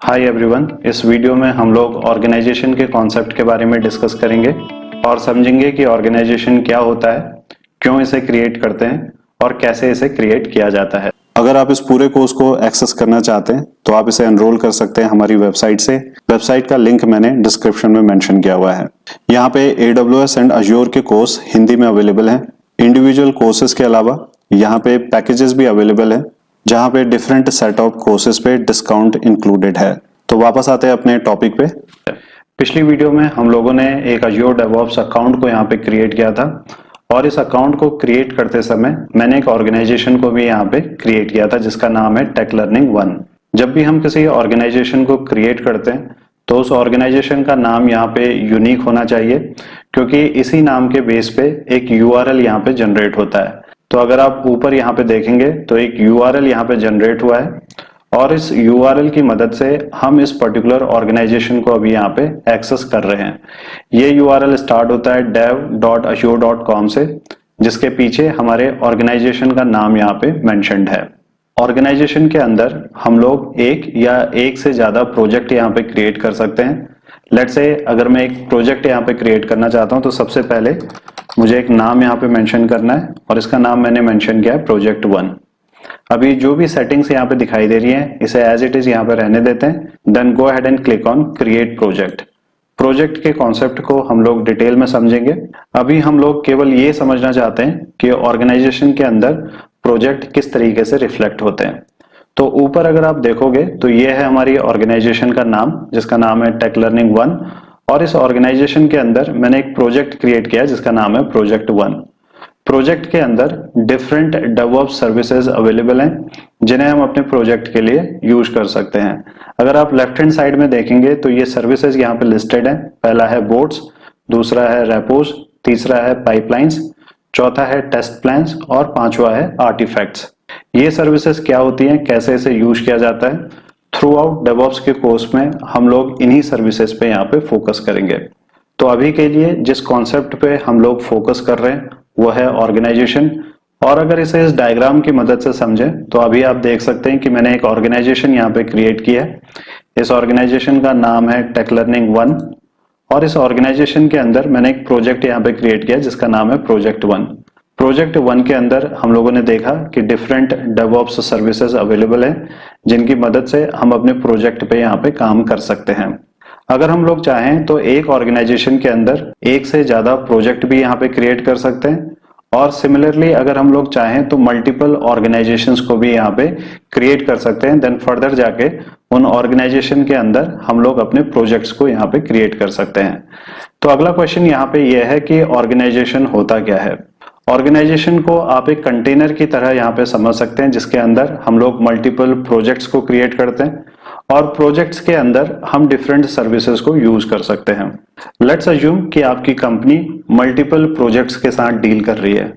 Hi everyone, इस video में हम लोग ऑर्गेनाइजेशन के कॉन्सेप्ट के बारे में डिस्कस करेंगे और समझेंगे कि ऑर्गेनाइजेशन क्या होता है, क्यों इसे क्रिएट करते हैं और कैसे इसे क्रिएट किया जाता है। अगर आप इस पूरे कोर्स को एक्सेस करना चाहते हैं तो आप इसे एनरोल कर सकते हैं हमारी वेबसाइट से। वेबसाइट का लिंक मैंने डिस्क्रिप्शन में मेंशन किया हुआ है। यहाँ पे AWS एंड अज्योर के कोर्स हिंदी में अवेलेबल हैं। इंडिविजुअल कोर्सेज के अलावा यहाँ पे पैकेजेस भी अवेलेबल है जहाँ पे डिफरेंट सेट ऑफ कोर्सेज पे डिस्काउंट इंक्लूडेड है। तो वापस आते हैं अपने टॉपिक पे। पिछली वीडियो में हम लोगों ने एक अज्योर डेवऑप्स अकाउंट को यहाँ पे क्रिएट किया था और इस अकाउंट को क्रिएट करते समय मैंने एक ऑर्गेनाइजेशन को भी यहाँ पे क्रिएट किया था जिसका नाम है टेक लर्निंग 1। जब भी हम किसी ऑर्गेनाइजेशन को क्रिएट करते हैं तो उस ऑर्गेनाइजेशन का नाम यहाँ पे यूनिक होना चाहिए, क्योंकि इसी नाम के बेस पे एक URL यहाँ पे जनरेट होता है। तो अगर आप ऊपर यहाँ पे देखेंगे तो एक URL यहाँ पे जनरेट हुआ है और इस URL की मदद से हम इस पर्टिकुलर ऑर्गेनाइजेशन को अभी यहाँ पे एक्सेस कर रहे हैं। ये URL स्टार्ट होता है dev.azure.com से, जिसके पीछे हमारे ऑर्गेनाइजेशन का नाम यहाँ पे मेंशन्ड है। ऑर्गेनाइजेशन के अंदर हम लोग एक या एक से ज्यादा प्रोजेक्ट यहाँ पे क्रिएट कर सकते हैं। लेट्स से अगर मैं एक प्रोजेक्ट यहाँ पे क्रिएट करना चाहता हूँ तो सबसे पहले मुझे एक नाम यहाँ पे मेंशन करना है और इसका नाम मैंने मेंशन किया है प्रोजेक्ट 1। अभी जो भी सेटिंग्स यहाँ पे दिखाई दे रही हैं इसे एज इट इज यहाँ पे रहने देते हैं। Then go ahead and click on create project. Project के कॉन्सेप्ट को हम लोग डिटेल में समझेंगे। अभी हम लोग केवल ये समझना चाहते हैं कि ऑर्गेनाइजेशन के अंदर प्रोजेक्ट किस तरीके से रिफ्लेक्ट होते हैं। तो ऊपर अगर आप देखोगे तो ये है हमारी ऑर्गेनाइजेशन का नाम, जिसका नाम है टेक लर्निंग 1, और इस ऑर्गेनाइजेशन के अंदर मैंने एक प्रोजेक्ट क्रिएट किया है जिसका नाम है प्रोजेक्ट 1। प्रोजेक्ट के अंदर डिफरेंट डेवऑप्स सर्विसेज अवेलेबल हैं जिन्हें हम अपने प्रोजेक्ट के लिए यूज कर सकते हैं। अगर आप लेफ्ट हैंड साइड में देखेंगे तो ये सर्विसेज यहाँ पे लिस्टेड हैं। पहला है बोट्स, दूसरा है रेपोज, तीसरा है पाइपलाइंस, चौथा है टेस्ट प्लान्स और पांचवा है आर्टिफैक्ट्स। ये सर्विसेज क्या होती हैं, कैसे इसे यूज किया जाता है, थ्रू आउट डेवऑप्स के कोर्स में हम लोग इन्हीं सर्विसेज पे यहाँ पे फोकस करेंगे। तो अभी के लिए जिस कॉन्सेप्ट पे हम लोग फोकस कर रहे हैं वो है ऑर्गेनाइजेशन। और अगर इसे इस डायग्राम की मदद से समझें तो अभी आप देख सकते हैं कि मैंने एक ऑर्गेनाइजेशन यहाँ पे क्रिएट किया है। इस ऑर्गेनाइजेशन का नाम है टेक लर्निंग 1 और इस ऑर्गेनाइजेशन के अंदर मैंने एक प्रोजेक्ट यहाँ पे क्रिएट किया जिसका नाम है प्रोजेक्ट 1। प्रोजेक्ट 1 के अंदर हम लोगों ने देखा कि डिफरेंट डेवऑप्स सर्विसेज अवेलेबल हैं जिनकी मदद से हम अपने प्रोजेक्ट पे यहाँ पे काम कर सकते हैं। अगर हम लोग चाहें तो एक ऑर्गेनाइजेशन के अंदर एक से ज्यादा प्रोजेक्ट भी यहाँ पे क्रिएट कर सकते हैं और सिमिलरली अगर हम लोग चाहें तो मल्टीपल ऑर्गेनाइजेशंस को भी यहाँ पे क्रिएट कर सकते हैं। देन फर्दर जाके उन ऑर्गेनाइजेशन के अंदर हम लोग अपने प्रोजेक्ट्स को यहाँ पे क्रिएट कर सकते हैं। तो अगला क्वेश्चन यहाँ पे यह है कि ऑर्गेनाइजेशन होता क्या है। ऑर्गेनाइजेशन को आप एक कंटेनर की तरह यहाँ पे समझ सकते हैं जिसके अंदर हम लोग मल्टीपल प्रोजेक्ट्स को क्रिएट करते हैं और प्रोजेक्ट्स के अंदर हम डिफरेंट सर्विसेज को यूज कर सकते हैं। लेट्स अज्यूम कि आपकी कंपनी मल्टीपल प्रोजेक्ट्स के साथ डील कर रही है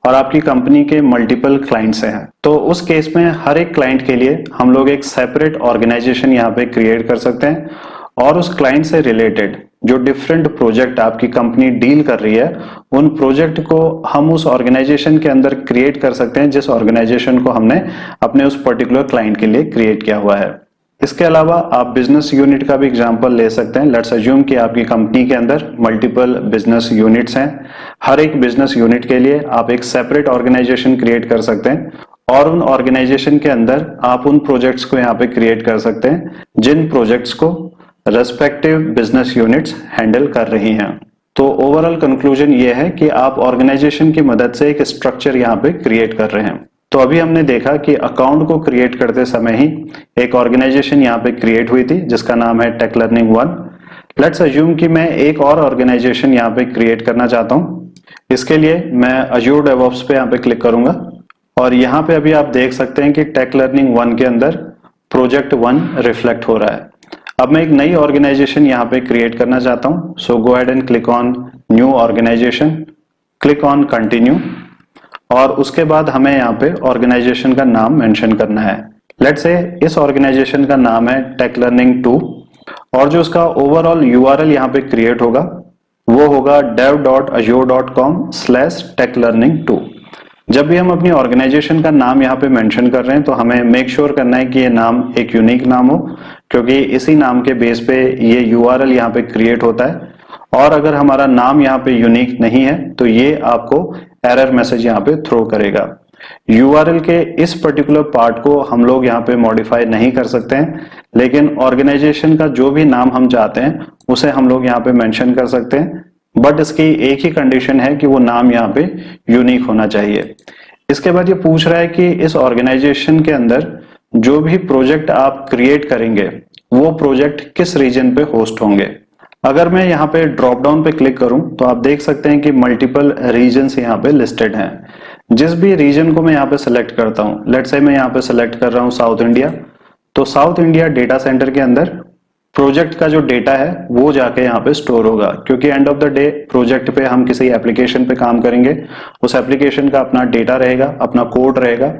और आपकी कंपनी के मल्टीपल क्लाइंट्स हैं। तो उस केस में हर एक क्लाइंट के लिए हम लोग एक सेपरेट ऑर्गेनाइजेशन यहाँ पे क्रिएट कर सकते हैं और उस क्लाइंट से रिलेटेड जो डिफरेंट प्रोजेक्ट आपकी कंपनी डील कर रही है उन प्रोजेक्ट को हम उस ऑर्गेनाइजेशन के अंदर क्रिएट कर सकते हैं जिस ऑर्गेनाइजेशन को हमने अपने उस पर्टिकुलर क्लाइंट के लिए क्रिएट किया हुआ है। इसके अलावा आप बिजनेस यूनिट का भी एग्जांपल ले सकते हैं। लेट्स अज्यूम कि आपकी कंपनी के अंदर मल्टीपल बिजनेस यूनिट्स हैं। हर एक बिजनेस यूनिट के लिए आप एक सेपरेट ऑर्गेनाइजेशन क्रिएट कर सकते हैं और उन ऑर्गेनाइजेशन के अंदर आप उन प्रोजेक्ट्स को यहाँ पे क्रिएट कर सकते हैं जिन प्रोजेक्ट्स को रेस्पेक्टिव बिजनेस यूनिट्स हैंडल कर रही हैं। तो ओवरऑल कंक्लूजन ये है कि आप ऑर्गेनाइजेशन की मदद से एक स्ट्रक्चर यहाँ पे क्रिएट कर रहे हैं। तो अभी हमने देखा कि अकाउंट को क्रिएट करते समय ही एक ऑर्गेनाइजेशन यहाँ पे क्रिएट हुई थी जिसका नाम है टेक लर्निंग 1। लेट्स अज्यूम कि मैं एक और ऑर्गेनाइजेशन यहाँ पे क्रिएट करना चाहता हूँ। इसके लिए मैं अज्योर डेवऑप्स पे यहाँ पे क्लिक करूंगा और यहाँ पे अभी आप देख सकते हैं कि टेक लर्निंग 1 के अंदर प्रोजेक्ट 1 रिफ्लेक्ट हो रहा है। अब मैं एक नई ऑर्गेनाइजेशन यहाँ पे क्रिएट करना चाहता हूँ। So go ahead and click on new organisation, click on continue और उसके बाद हमें यहाँ पे ऑर्गेनाइजेशन का नाम मेंशन करना है। लेट्स से इस ऑर्गेनाइजेशन का नाम है टेक लर्निंग 2 और जो उसका ओवरऑल URL यहाँ पे क्रिएट होगा वो होगा dev.azure.com/techlearning2। जब भी हम अपनी ऑर्गेनाइजेशन का नाम यहाँ पे मेंशन कर रहे हैं तो हमें मेक श्योर करना है कि ये नाम एक यूनिक नाम हो, क्योंकि इसी नाम के बेस पे ये यूआरएल यहाँ पे क्रिएट होता है। और अगर हमारा नाम यहाँ पे यूनिक नहीं है तो ये आपको एरर मैसेज यहाँ पे थ्रो करेगा। यूआरएल के इस पर्टिकुलर पार्ट को हम लोग यहाँ पे मॉडिफाई नहीं कर सकते हैं, लेकिन ऑर्गेनाइजेशन का जो भी नाम हम चाहते हैं उसे हम लोग यहाँ पे मेंशन कर सकते हैं। बट इसकी एक ही कंडीशन है कि वो नाम यहाँ पे यूनिक होना चाहिए। इसके बाद ये पूछ रहा है कि इस ऑर्गेनाइजेशन के अंदर जो भी प्रोजेक्ट आप क्रिएट करेंगे वो प्रोजेक्ट किस रीजन पे होस्ट होंगे। अगर मैं यहाँ पे ड्रॉप डाउन पे क्लिक करूं तो आप देख सकते हैं कि मल्टीपल रीजन्स यहाँ पे लिस्टेड हैं। जिस भी रीजन को मैं यहाँ पे सिलेक्ट करता हूं, लेट्स से मैं यहाँ पे सिलेक्ट कर रहा हूं साउथ इंडिया, तो साउथ इंडिया डेटा सेंटर के अंदर प्रोजेक्ट का जो डेटा है वो जाके यहाँ पे स्टोर होगा, क्योंकि end of the day project पे हम किसी एप्लीकेशन पे काम करेंगे, उस एप्लीकेशन का अपना डेटा रहेगा, अपना कोड रहेगा,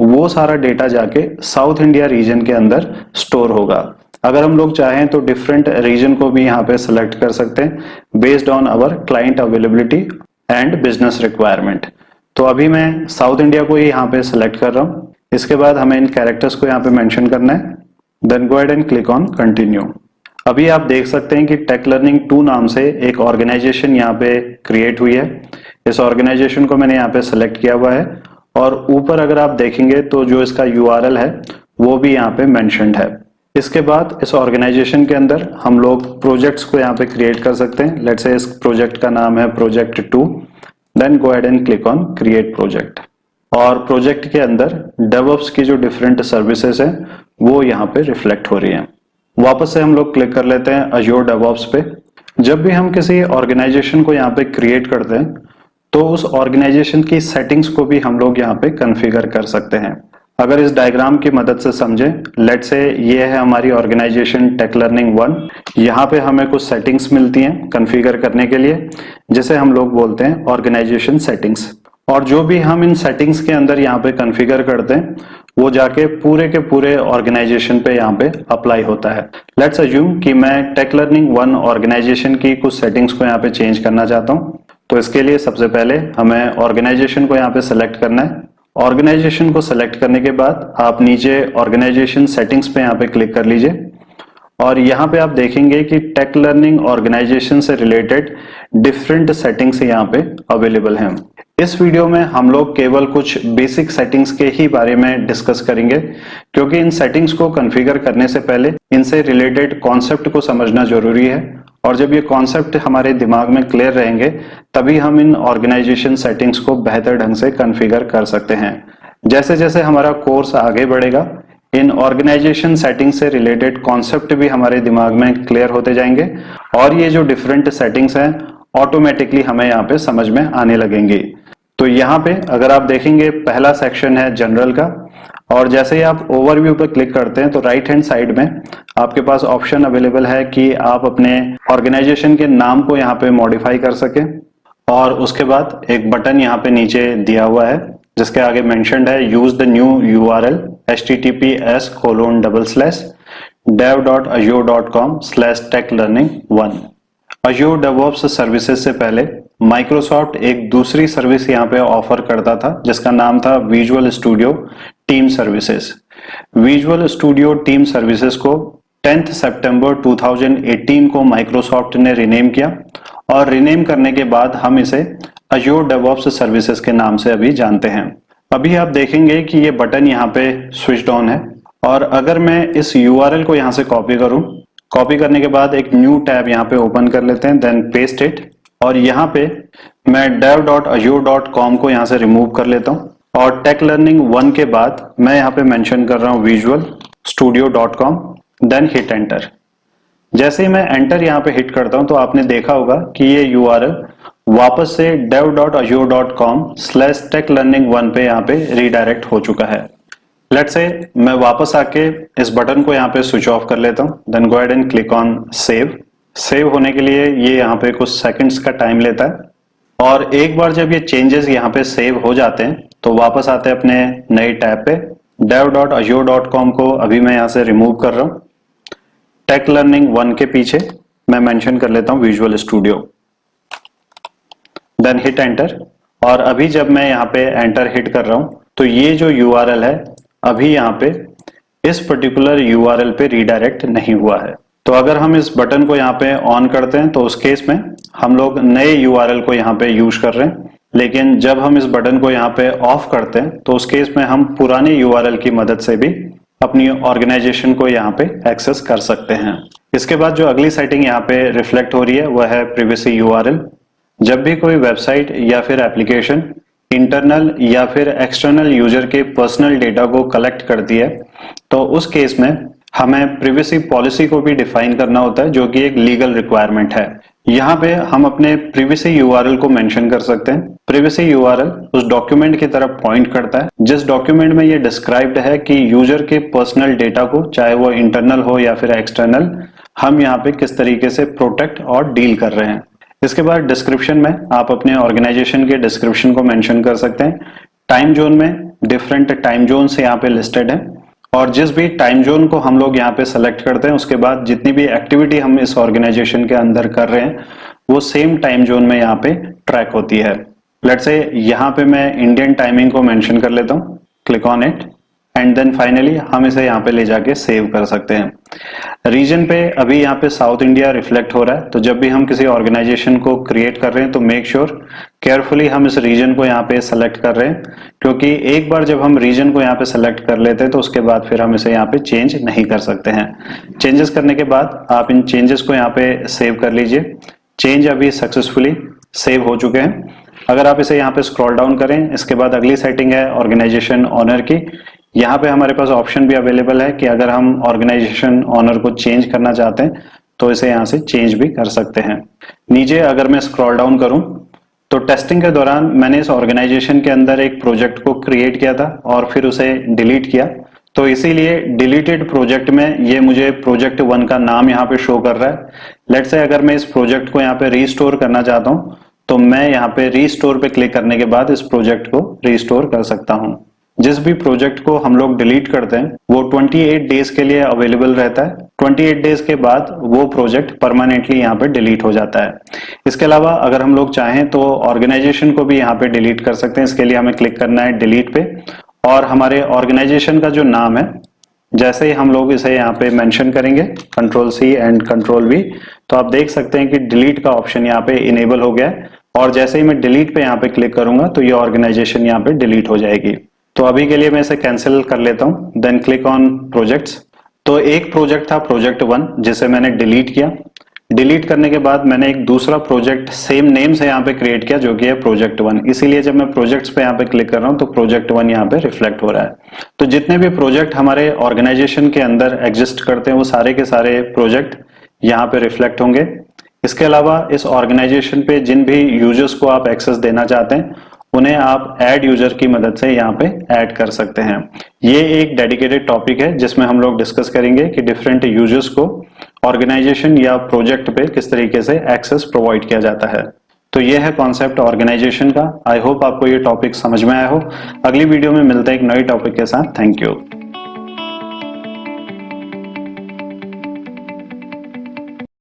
वो सारा डेटा जाके साउथ इंडिया रीजन के अंदर स्टोर होगा। अगर हम लोग चाहें तो डिफरेंट रीजन को भी यहाँ पे सिलेक्ट कर सकते हैं based on our client availability and business requirement. तो अभी मैं साउथ इंडिया को ही यहाँ पे सिलेक्ट कर रहा हूँ। इसके बाद हमें इन कैरेक्टर्स को यहाँ पे मेंशन करना है, then go ahead and click on continue. अभी आप देख सकते हैं कि टेक लर्निंग 2 नाम से एक ऑर्गेनाइजेशन यहाँ पे क्रिएट हुई है। इस ऑर्गेनाइजेशन को मैंने यहाँ पे सिलेक्ट किया हुआ है और ऊपर अगर आप देखेंगे तो जो इसका यूआरएल है वो भी यहाँ पे मेंशन्ड है। इसके बाद इस ऑर्गेनाइजेशन के अंदर हम लोग प्रोजेक्ट्स को यहाँ पे क्रिएट कर सकते हैं। लेट्स से इस प्रोजेक्ट का नाम है project 2, then go ahead and click on create project. और प्रोजेक्ट के अंदर डेवऑप्स की जो डिफरेंट सर्विसेज हैं वो यहाँ पे रिफ्लेक्ट हो रही हैं। वापस से हम लोग क्लिक कर लेते हैं अज्योर डेवऑप्स पे। जब भी हम किसी ऑर्गेनाइजेशन को यहाँ पे क्रिएट करते हैं तो उस ऑर्गेनाइजेशन की सेटिंग्स को भी हम लोग यहाँ पे कॉन्फ़िगर कर सकते हैं। अगर इस डायग्राम की मदद से समझें, लेट्स से ये है हमारी ऑर्गेनाइजेशन टेक लर्निंग 1। यहाँ पे हमें कुछ सेटिंग्स मिलती हैं कॉन्फ़िगर करने के लिए, जिसे हम लोग बोलते हैं ऑर्गेनाइजेशन सेटिंग्स। और जो भी हम इन सेटिंग्स के अंदर यहाँ पे कॉन्फ़िगर करते हैं वो जाके पूरे के पूरे ऑर्गेनाइजेशन पे यहाँ पे अप्लाई होता है। लेट्स अज्यूम कि मैं टेक लर्निंग 1 ऑर्गेनाइजेशन की कुछ सेटिंग्स को यहाँ पे चेंज करना चाहता हूँ। तो इसके लिए सबसे पहले हमें ऑर्गेनाइजेशन को यहाँ पे सिलेक्ट करना है। ऑर्गेनाइजेशन को सिलेक्ट करने के बाद आप नीचे ऑर्गेनाइजेशन सेटिंग्स पे यहाँ पे क्लिक कर लीजिए और यहाँ पे आप देखेंगे कि टेक लर्निंग ऑर्गेनाइजेशन से रिलेटेड डिफरेंट सेटिंग्स यहाँ पे अवेलेबल हैं। इस वीडियो में हम लोग केवल कुछ बेसिक सेटिंग्स के ही बारे में डिस्कस करेंगे, क्योंकि इन सेटिंग्स को कॉन्फ़िगर करने से पहले इनसे रिलेटेड कॉन्सेप्ट को समझना जरूरी है। और जब ये कॉन्सेप्ट हमारे दिमाग में क्लियर रहेंगे तभी हम इन ऑर्गेनाइजेशन सेटिंग्स को बेहतर ढंग से कॉन्फ़िगर कर सकते हैं। जैसे जैसे हमारा कोर्स आगे बढ़ेगा इन ऑर्गेनाइजेशन सेटिंग से रिलेटेड कॉन्सेप्ट भी हमारे दिमाग में क्लियर होते जाएंगे और ये जो डिफरेंट सेटिंग्स हैं ऑटोमेटिकली हमें यहाँ पे समझ में आने लगेंगी। तो यहाँ पे अगर आप देखेंगे पहला सेक्शन है जनरल का, और जैसे ही आप ओवरव्यू पर क्लिक करते हैं तो राइट हैंड साइड में आपके पास ऑप्शन अवेलेबल है कि आप अपने ऑर्गेनाइजेशन के नाम को यहाँ पे मॉडिफाई कर सकें। और उसके बाद एक बटन यहाँ पे नीचे दिया हुआ है जिसके आगे मेंशन्ड है use the new URL https:/dev.azure.com/techlearning1। Azure DevOps services से पहले माइक्रोसॉफ्ट एक दूसरी सर्विस यहाँ पे ऑफर करता था जिसका नाम था visual studio team services. Visual studio team services को 10 सितंबर 2018 को माइक्रोसॉफ्ट ने रीनेम किया और रीनेम करने के बाद हम इसे अज्योर डेवऑप्स सर्विसेज के नाम से अभी जानते हैं। अभी आप देखेंगे कि ये बटन यहाँ पे स्विच्ड ऑन है और अगर मैं इस URL को यहाँ से कॉपी करूं, कॉपी करने के बाद एक न्यू टैब यहाँ पे ओपन कर लेते हैं, देन पेस्ट इट और यहाँ पे मैं dev.azure.com को यहाँ से रिमूव कर लेता हूँ और टेक लर्निंग 1 के बाद मैं यहाँ पे मेंशन कर रहा हूँ visualstudio.com, देन हिट एंटर। जैसे ही मैं एंटर यहाँ पे हिट करता हूँ तो आपने देखा होगा कि ये URL वापस से dev.azure.com/techlearning1 पे यहाँ पे रीडायरेक्ट हो चुका है। लेट्स से मैं वापस आके इस बटन को यहाँ पे स्विच ऑफ कर लेता हूँ, then go ahead and click on save. Save होने के लिए ये यहाँ पे कुछ सेकंड्स का टाइम लेता है और एक बार जब ये चेंजेस यहाँ पे सेव हो जाते हैं तो वापस आते हैं अपने नए टैब पे। dev.azure.com को अभी मैं यहाँ से रिमूव कर रहा हूँ। टेक लर्निंग 1 के पीछे मैं मेंशन कर लेता हूँ Visual Studio, then hit enter. और अभी जब मैं यहाँ पे एंटर हिट कर रहा हूँ तो ये जो URL है अभी यहाँ पे इस पर्टिकुलर यूआरएल पे रीडायरेक्ट नहीं हुआ है। तो अगर हम इस बटन को यहाँ पे ऑन करते हैं तो उस केस में हम लोग नए यूआरएल को यहाँ पे यूज कर रहे हैं, लेकिन जब हम इस बटन को यहाँ पे ऑफ करते हैं तो उस केस में हम पुराने यूआरएल की मदद से भी अपनी ऑर्गेनाइजेशन को यहाँ पे एक्सेस कर सकते हैं। इसके बाद जो अगली सेटिंग यहाँ पे रिफ्लेक्ट हो रही है वह है प्रीवियस यूआरएल। जब भी कोई वेबसाइट या फिर एप्लीकेशन इंटरनल या फिर एक्सटर्नल यूजर के पर्सनल डेटा को कलेक्ट करती है तो उस केस में हमें प्रिवेसी पॉलिसी को भी डिफाइन करना होता है, जो कि एक लीगल रिक्वायरमेंट है। यहाँ पे हम अपने प्रिवेसी यूआरएल को मेंशन कर सकते हैं। प्रिवेसी यूआरएल उस डॉक्यूमेंट की तरफ पॉइंट करता है जिस डॉक्यूमेंट में ये डिस्क्राइब्ड है कि यूजर के पर्सनल डेटा को, चाहे वो इंटरनल हो या फिर एक्सटर्नल, हम यहाँ पे किस तरीके से प्रोटेक्ट और डील कर रहे हैं। इसके बाद डिस्क्रिप्शन में आप अपने ऑर्गेनाइजेशन के डिस्क्रिप्शन को मेंशन कर सकते हैं। टाइम जोन में डिफरेंट टाइम जोन से यहाँ पे लिस्टेड है और जिस भी टाइम जोन को हम लोग यहाँ पे सेलेक्ट करते हैं उसके बाद जितनी भी एक्टिविटी हम इस ऑर्गेनाइजेशन के अंदर कर रहे हैं वो सेम टाइम जोन में यहाँ पे ट्रैक होती है। लेट्स से यहाँ पे मैं इंडियन टाइमिंग को मेंशन कर लेता हूँ, click on it and then finally हम इसे यहाँ पे ले जाके सेव कर सकते हैं। रीजन पे अभी यहाँ पे साउथ इंडिया रिफ्लेक्ट हो रहा है, तो जब भी हम किसी ऑर्गेनाइजेशन को क्रिएट कर रहे हैं तो मेक श्योर केयरफुली हम इस रीजन को यहाँ पे सेलेक्ट कर रहे हैं, क्योंकि एक बार जब हम रीजन को यहाँ पे सेलेक्ट कर लेते हैं तो उसके बाद फिर हम इसे यहाँ पे चेंज नहीं कर सकते हैं। चेंजेस करने के बाद आप इन चेंजेस को यहाँ पे सेव कर लीजिए। चेंज अभी सक्सेसफुली सेव हो चुके हैं। अगर आप इसे यहाँ पे स्क्रॉल डाउन करें, इसके बाद अगली सेटिंग है ऑर्गेनाइजेशन ऑनर की। यहाँ पे हमारे पास ऑप्शन भी अवेलेबल है कि अगर हम ऑर्गेनाइजेशन ऑनर को चेंज करना चाहते हैं तो इसे यहाँ से चेंज भी कर सकते हैं। नीचे अगर मैं स्क्रॉल डाउन करूं तो टेस्टिंग के दौरान मैंने इस ऑर्गेनाइजेशन के अंदर एक प्रोजेक्ट को क्रिएट किया था और फिर उसे डिलीट किया, तो इसीलिए डिलीटेड प्रोजेक्ट में ये मुझे प्रोजेक्ट 1 का नाम यहाँ पे शो कर रहा है। लेट्स से अगर मैं इस प्रोजेक्ट को यहाँ पे रीस्टोर करना चाहता हूँ तो मैं यहाँ पे रीस्टोर पे क्लिक करने के बाद इस प्रोजेक्ट को रीस्टोर कर सकता हूँ। जिस भी प्रोजेक्ट को हम लोग डिलीट करते हैं वो 28 डेज के लिए अवेलेबल रहता है। 28 डेज के बाद वो प्रोजेक्ट परमानेंटली यहाँ पे डिलीट हो जाता है। इसके अलावा अगर हम लोग चाहें तो ऑर्गेनाइजेशन को भी यहाँ पे डिलीट कर सकते हैं। इसके लिए हमें क्लिक करना है डिलीट पे और हमारे ऑर्गेनाइजेशन का जो नाम है, जैसे ही हम लोग इसे यहाँ पे मेंशन करेंगे Ctrl+C एंड Ctrl+V, तो आप देख सकते हैं कि डिलीट का ऑप्शन यहाँ पे इनेबल हो गया है और जैसे ही मैं डिलीट पे यहाँ पे क्लिक करूंगा तो ये ऑर्गेनाइजेशन यहाँ पे डिलीट हो जाएगी। तो अभी के लिए मैं इसे कैंसिल कर लेता हूं, देन क्लिक ऑन प्रोजेक्ट्स। तो एक प्रोजेक्ट था प्रोजेक्ट 1 जिसे मैंने डिलीट किया। डिलीट करने के बाद मैंने एक दूसरा प्रोजेक्ट सेम नेम से यहाँ पे क्रिएट किया जो कि है प्रोजेक्ट 1। इसीलिए जब मैं प्रोजेक्ट्स पे यहाँ पे क्लिक कर रहा हूँ तो प्रोजेक्ट 1 यहाँ पे रिफ्लेक्ट हो रहा है। तो जितने भी प्रोजेक्ट हमारे ऑर्गेनाइजेशन के अंदर एग्जिस्ट करते हैं वो सारे के सारे प्रोजेक्ट यहाँ पे रिफ्लेक्ट होंगे। इसके अलावा इस ऑर्गेनाइजेशन पे जिन भी यूजर्स को आप एक्सेस देना चाहते हैं उन्हें आप ऐड यूजर की मदद से यहाँ पे ऐड कर सकते हैं। ये एक डेडिकेटेड टॉपिक है जिसमें हम लोग डिस्कस करेंगे कि डिफरेंट यूजर्स को ऑर्गेनाइजेशन या प्रोजेक्ट पे किस तरीके से एक्सेस प्रोवाइड किया जाता है। तो ये है कॉन्सेप्ट ऑर्गेनाइजेशन का। आई होप आपको ये टॉपिक समझ में आया हो। अगली वीडियो में मिलते हैं एक नई टॉपिक के साथ। Thank you.